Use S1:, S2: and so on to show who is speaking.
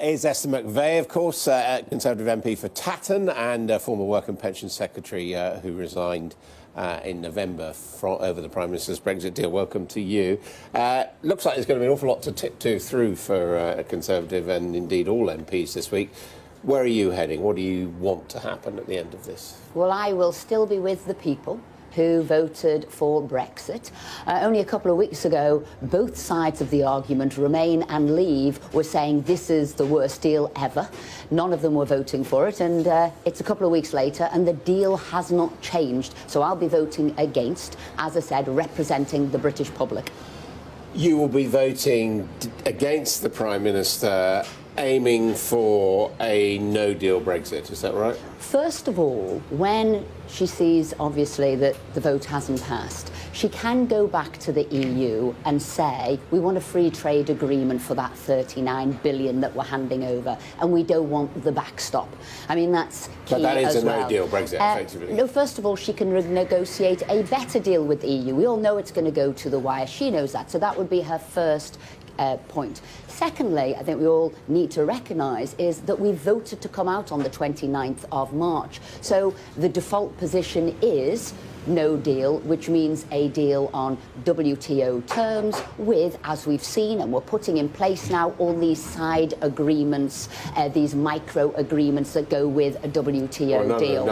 S1: Is Esther McVey, of course, Conservative MP for Tatton and former Work and Pension Secretary who resigned in November over the Prime Minister's Brexit deal. Welcome to you. Looks like there's going to be an awful lot to tiptoe through for a Conservative and indeed all MPs this week. Where are you heading? What do you want to happen at the end of this?
S2: Well, I will still be with the people who voted for Brexit. Only a couple of weeks ago, both sides of the argument, Remain and Leave, were saying this is the worst deal ever. None of them were voting for it, and it's a couple of weeks later, and the deal has not changed. So I'll be voting against, as I said, representing the British public.
S1: You will be voting against the Prime Minister, aiming for a no-deal Brexit, is that right?
S2: First of all, when she sees, obviously, that the vote hasn't passed, she can go back to the EU and say, we want a free trade agreement for that 39 billion that we're handing over, and we don't want the backstop. I mean, that's key.
S1: But that is
S2: as
S1: a
S2: well.
S1: no-deal Brexit, effectively.
S2: No, first of all, she can negotiate a better deal with the EU. We all know it's going to go to the wire. She knows that, so that would be her first point. Secondly, I think we all need to recognise is that we voted to come out on the 29th of March. So the default position is no deal, which means a deal on WTO terms with, as we've seen, and we're putting in place now, all these side agreements, these micro agreements that go with a WTO deal.